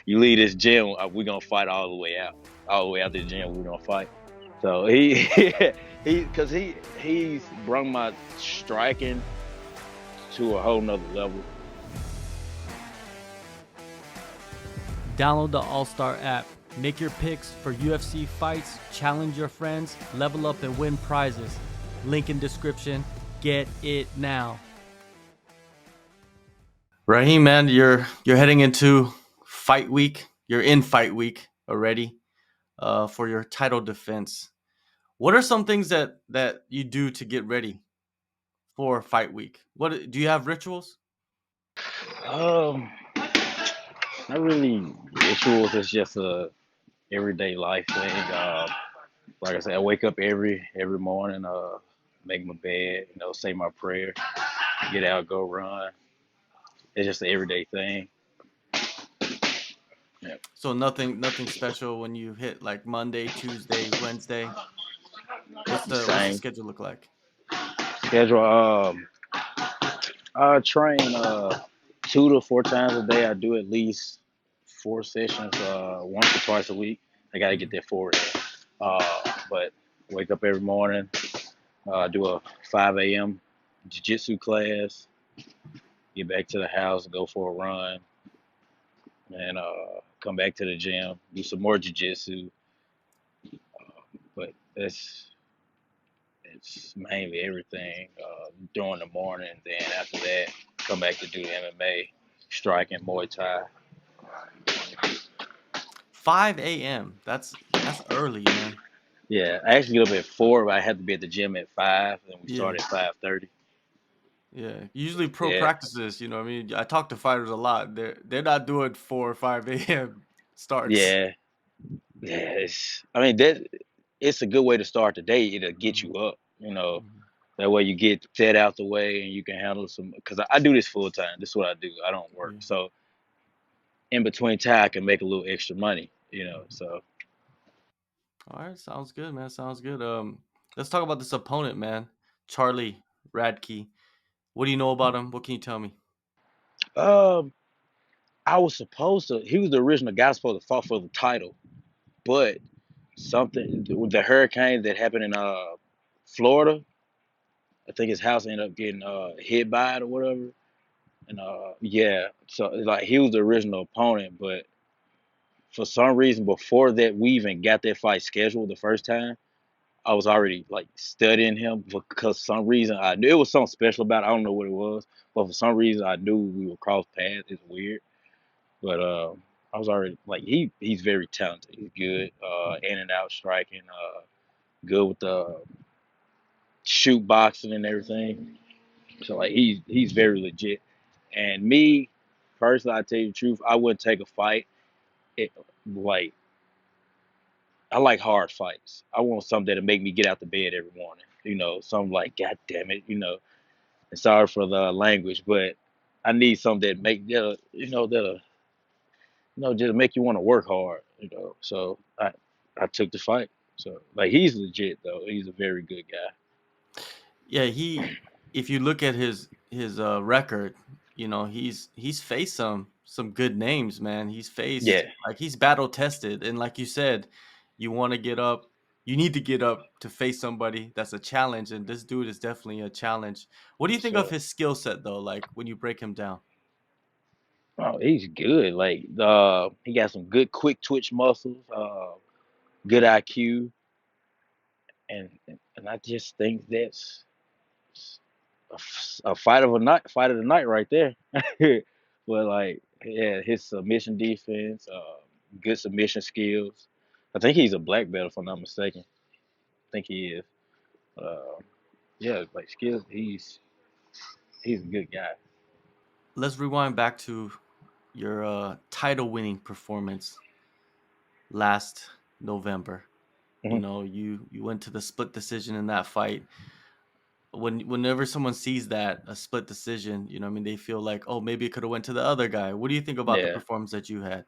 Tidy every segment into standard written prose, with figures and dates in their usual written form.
you leave this gym, we're gonna fight all the way out the gym. We're gonna fight. So he's brung my striking to a whole nother level. Download the AllStar app. Make your picks for UFC fights, challenge your friends, level up and win prizes. Link in description. Get it now. Raheem, man, you're heading into fight week. You're in fight week already for your title defense. What are some things that you do to get ready for fight week? What do you have rituals? Um, Not really rituals. It's just a everyday life thing. Like I said, I wake up every morning. Make my bed. Say my prayer. Get out, go run. It's just an everyday thing. Yeah. So nothing special when you hit like Monday, Tuesday, Wednesday. What's the Same schedule look like? schedule. I train 2 to 4 times a day. I do at least 4 sessions, once or twice a week. I gotta get Mhm. that forward. But wake up every morning. Do a 5 a.m. jiu-jitsu class. Get back to the house, go for a run, and come back to the gym. Do some more jiu-jitsu. But it's mainly everything during the morning. Then after that, come back to do MMA, striking, Muay Thai. 5 a.m. That's early, man. Yeah, I actually get up at 4, but I have to be at the gym at 5, and we Yeah. start at 5:30. Yeah. Usually pro Yeah, practices, you know what I mean? I talk to fighters a lot. They're not doing 4 or 5 a.m. starts. yeah, yeah. I mean that it's a good way to start the day. It'll get Mhm. you up. Mhm. That way you get set out the way and you can handle some. Because I do this full time. This is what I do. I don't work. Yeah. So in between time, I can make a little extra money. Mhm. So All right, sounds good, man. Sounds good. Let's talk about this opponent, man. Charlie Radtke. What do you know about him? What can you tell me? um, I was supposed to. He was the original guy supposed to fight for the title, but something with the hurricane that happened in Florida. I think his house ended up getting hit by it or whatever. And yeah, so like he was the original opponent, but for some reason before that we even got that fight scheduled the first time, I was already like studying him because some reason I knew it was something special about it. I don't know what it was, but for some reason I knew we would cross paths. It's weird, but I was already like he's very talented. He's good, in and out striking, good with the shoot boxing and everything. So like he's very legit. And me personally, I tell you the truth, I wouldn't take a fight. It like I like hard fights. I want something that'll make me get out the bed every morning. Something like, God damn it, and sorry for the language, but I need something that just make you want to work hard. So I took the fight. So like he's legit though. He's a very good guy. Yeah, he if you look at his record, you know, he's faced some good names, man. He's faced Yeah. like he's battle tested and like you said, you want to get up, you need to get up to face somebody that's a challenge and this dude is definitely a challenge. What do you think of So his skill set though, like when you break him down? oh, he's good. Like he got some good quick twitch muscles, good IQ, and I just think that's a fight of the night right there. But like, yeah, his submission defense, good submission skills. I think he's a black belt if I'm not mistaken. I think he is. Uh, yeah, like skills. He's a good guy. Let's rewind back to your title winning performance last November. You Mhm. know, you went to the split decision in that fight. Whenever someone sees that a split decision, you know, what I mean, they feel like, oh, maybe it could have went to the other guy. What do you think about the Yeah. performance that you had?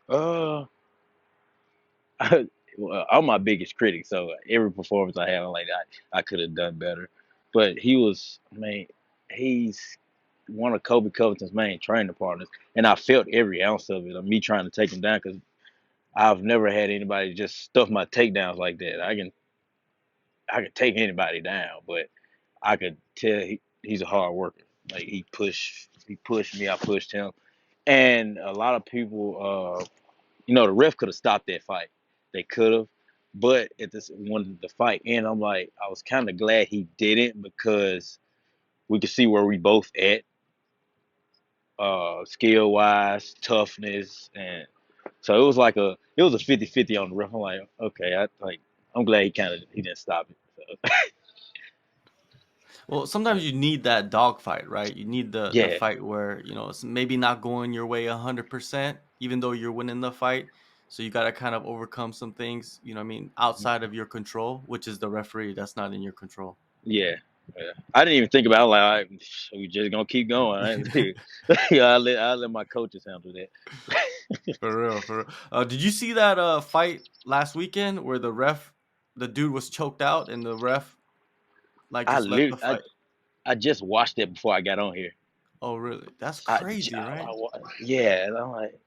Uh, well, I'm my biggest critic, so every performance I have, I'm like I could have done better. But he was, I mean, he's one of Kobe Covington's main training partners, and I felt every ounce of it of me trying to take him down because I've never had anybody just stuff my takedowns like that. I can take anybody down, but I could tell he's a hard worker. Like he pushed me, I pushed him, and a lot of people, the ref could have stopped that fight. They could have, but at this when the fight ended, I was kind of glad he didn't because we could see where we both at, skill wise, toughness, and so it was a 50-50 on the ref. I'm like, okay, I'm glad he didn't stop it. So, Well, sometimes you need that dogfight, right? You need the yeah, fight where it's maybe not going your way 100%, even though you're winning the fight. So you got to kind of overcome some things, I mean, outside of your control, which is the referee. That's not in your control. yeah, yeah. I didn't even think about it. Like, all right, we just gonna keep going. Yeah, I let my coaches handle that. For real, for real. Did you see that fight last weekend where the dude was choked out and the ref like I just let literally, the fight? I just watched it before I got on here. Oh, really? That's I, j- crazy, right? yeah, and I'm like,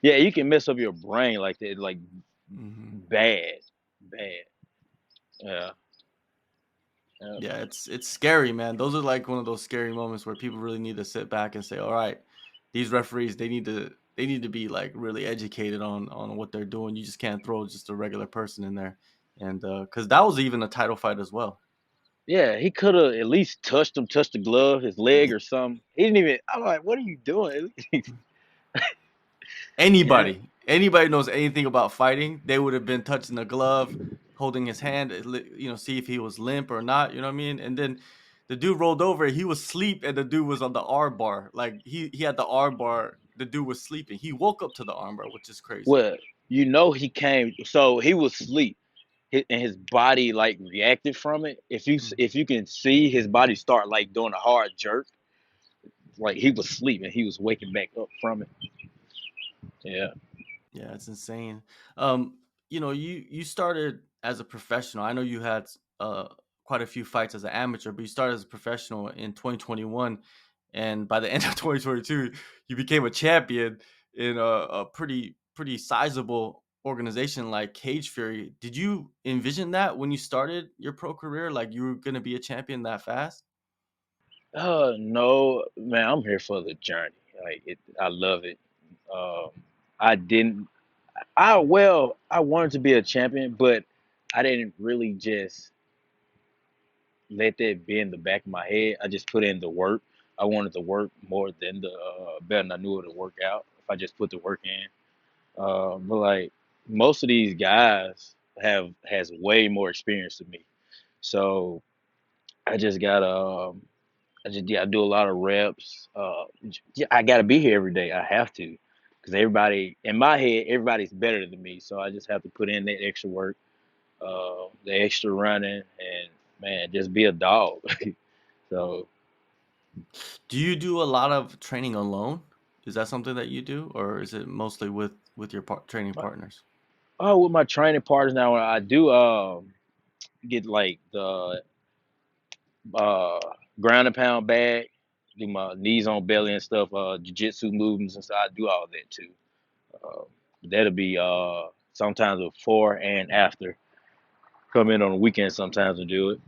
yeah, you can mess up your brain like that, like Hmm. bad, bad. Yeah, yeah, Yeah, it's scary, man. Those are like one of those scary moments where people really need to sit back and say, "All right, these referees, they need to be like really educated on what they're doing. You just can't throw just a regular person in there." And because that was even a title fight as well. yeah. He could have at least touched the glove, his leg or something. He didn't even. I'm like, what are you doing? Yeah, Anybody knows anything about fighting, they would have been touching the glove, holding his hand, see if he was limp or not. You know what I mean? And then the dude rolled over. He was asleep, and the dude was on the arm bar. Like he had the arm bar. The dude was sleeping. He woke up to the arm bar, which is crazy. well, he came. So he was asleep. And his body like reacted from it. Mhm. If you can see his body start like doing a hard jerk, like he was sleeping, he was waking back up from it. Yeah. Yeah, it's insane. You started as a professional. I know you had quite a few fights as an amateur, but you started as a professional in 2021, and by the end of 2022, you became a champion in a pretty sizable organization like Cage Fury. Did you envision that when you started your pro career, like you were going to be a champion that fast? No, man, I'm here for the journey. I love it. Um, I didn't. I wanted to be a champion, but I didn't really just let that be in the back of my head. I just put in the work. I wanted to work more than the better than I knew it would work out if I just put the work in. But like most of these guys has way more experience than me, so I just gotta I do a lot of reps. Yeah, I gotta be here every day. I have to, because everybody in my head, everybody's better than me. So I just have to put in that extra work, the extra running, and man, just be a dog. So Do you do a lot of training alone? Is that something that you do, or is it mostly with your training partners? with my training partners now, I do get like the uh, ground and pound bag, do my knees on belly and stuff, jiu-jitsu movements and stuff. I do all that too. Uh, that'll be sometimes before and after. Come in on the weekend sometimes and do it.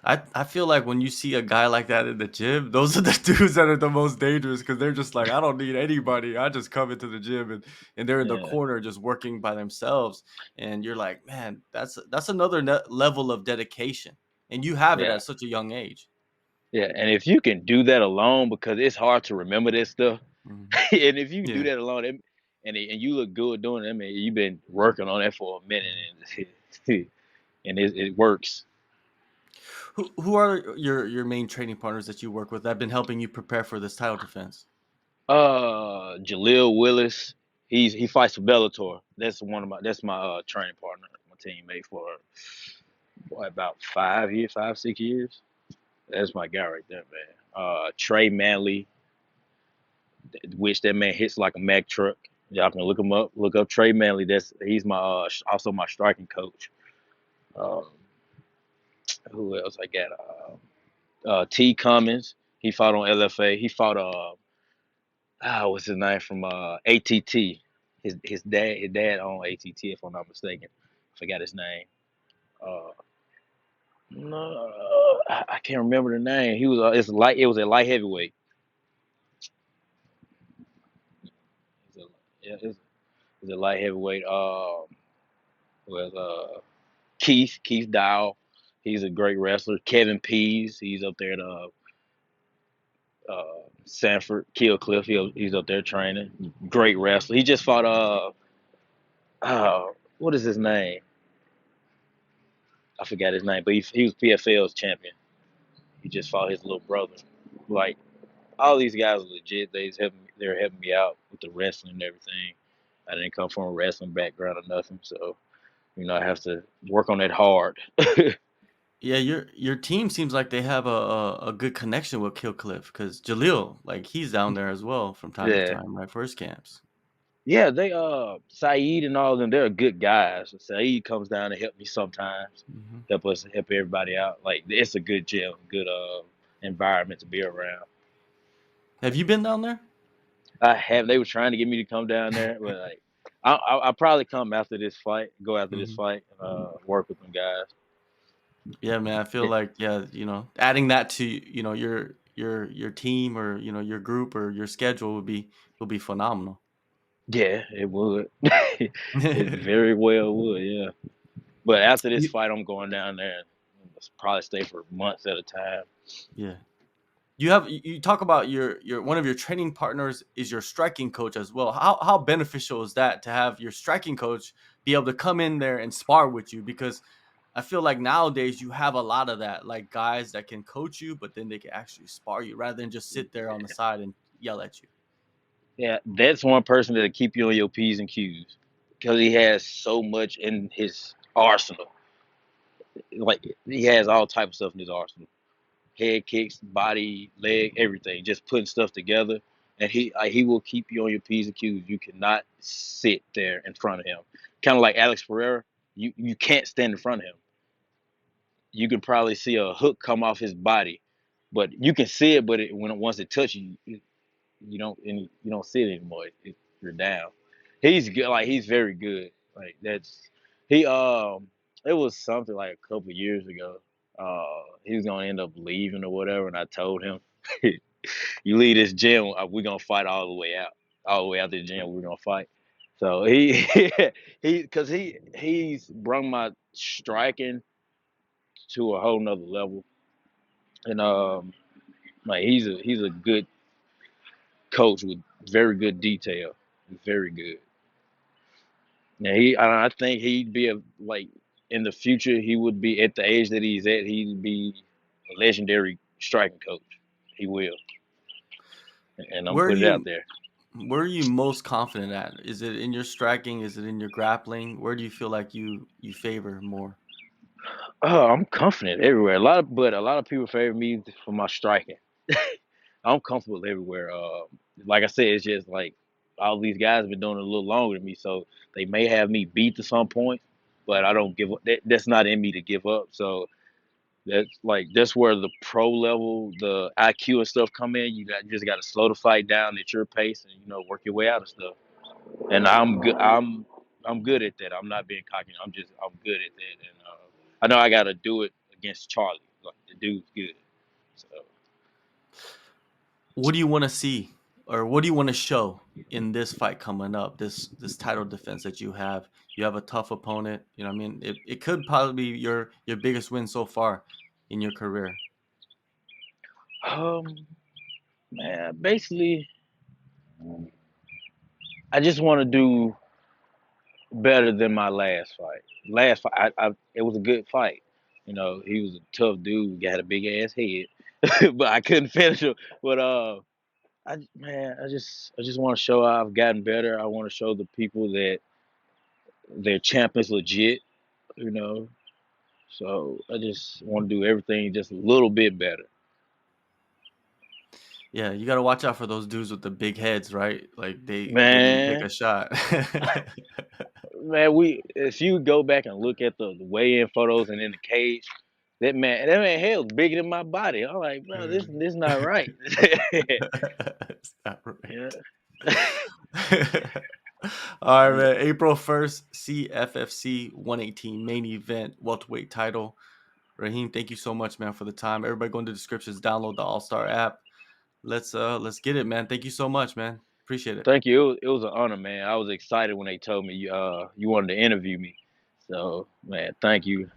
I feel like when you see a guy like that in the gym, those are the dudes that are the most dangerous because they're just like, I don't need anybody. I just come into the gym and they're in the Yeah, corner just working by themselves. And you're like, man, that's another level of dedication. And you have it yeah, at such a young age. yeah. And if you can do that alone, because it's hard to remember this stuff, Mhm. and if you can do Yeah. that alone, and you look good doing it, I mean, you've been working on that for a minute, Mhm. and it works. Who are your main training partners that you work with that have been helping you prepare for this title defense? Jaleel Willis, he fights for Bellator. That's my training partner, my teammate for about 5 years, 5 6 years. That's my guy right there, man. Trey Manley, which that man hits like a Mack truck. Y'all can look him up. Look up Trey Manley. He's my also my striking coach. Um, who else I got? T Cummins. He fought on LFA. He fought what's his name from ATT. His dad owned ATT if I'm not mistaken. Forgot his name. Uh, no, I can't remember the name. He was it was a light heavyweight. It's a light heavyweight. With Keith Dow. He's a great wrestler. Kevin Pease. He's up there at Sanford. Kill Cliff. He's up there training. Great wrestler. He just fought what is his name? I forgot his name, but he was PFL's champion. He just fought his little brother. Like all these guys are legit. They're helping me out with the wrestling and everything. I didn't come from a wrestling background or nothing, so I have to work on it hard. Yeah, your team seems like they have a good connection with Kill Cliff because Jaleel, like he's down there as well from time to Yeah. time, right? For his camps. Yeah, they Saeed and all of them, they're good guys. Saeed comes down to help me sometimes, Hmm. help everybody out. Like it's a good gym, good environment to be around. Have you been down there? They were trying to get me to come down there, but like I'll probably come after this fight, go after this Hmm. fight, and work with them guys. Yeah, man. I feel like adding that to your team or your group or your schedule would be phenomenal. Yeah, it would. It very well would, yeah. But after this You- fight, I'm going down there and probably stay for months at a time. yeah. You talk about your one of your training partners is your striking coach as well. How beneficial is that to have your striking coach be able to come in there and spar with you? Because I feel like nowadays you have a lot of that, like guys that can coach you, but then they can actually spar you rather than just sit there on the side and yell at you. Yeah, that's one person that'll keep you on your P's and Q's because he has so much in his arsenal. Like he has all type of stuff in his arsenal: head kicks, body, leg, everything. Just putting stuff together, and he will keep you on your P's and Q's. You cannot sit there in front of him. Kind of like Alex Pereira, you can't stand in front of him. You can probably see a hook come off his body, but you can see it. But once it touches you, you don't see it anymore. You're down. He's good. Like he's very good. Like that's he. It was something like a couple years ago. He was gonna end up leaving or whatever, and I told him, "You leave this gym, we're gonna fight all the way out. All the way out the gym, we're gonna fight." So because he's brought my striking to a whole nother level, and like he's a good coach with very good detail, very good. Yeah, I think he'd be like in the future. He would be at the age that he's at. He'd be a legendary striking coach. He will, and I'm Where are putting it out you there. where are you most confident at? Is it in your striking? Is it in your grappling? Where do you feel like you favor more? Oh, I'm confident everywhere. But a lot of people favor me for my striking. I'm comfortable everywhere. Like I said, it's just like all these guys have been doing it a little longer than me, so they may have me beat to some point, but I don't give up. That's not in me to give up. So that's where the pro level, the IQ and stuff come in. Just got to slow the fight down at your pace and work your way out of stuff. And I'm good. I'm good at that. I'm not being cocky. I'm good at that. And I know I got to do it against Charlie. Like the dude's good. So What do you want to see or what do you want to show in this fight coming up? This title defense that you have. You have a tough opponent. You know, what I mean, it could probably be your biggest win so far in your career. um, man, basically, I just want to do better than my last fight. Last fight, it was a good fight. He was a tough dude. Got a big ass head, but I couldn't finish him. But I just want to show I've gotten better. I want to show the people that their champ is legit. You know, so I just want to do everything just a little bit better. Yeah, you got to watch out for those dudes with the big heads, right? Like they can take a Man, shot. man, we if you go back and look at the weigh-in photos and in the cage, That man hair was bigger than my body. I'm like, bro, this not right. It's not Yeah. right. All right, man. April 1st, CFFC 118 main event, welterweight title. Raheem, thank you so much, man, for the time. Everybody go into the descriptions, download the AllStar app. Let's get it, man. Thank you so much, man. Appreciate it. Thank you. It was an honor, man. I was excited when they told me you wanted to interview me. So, man, thank you.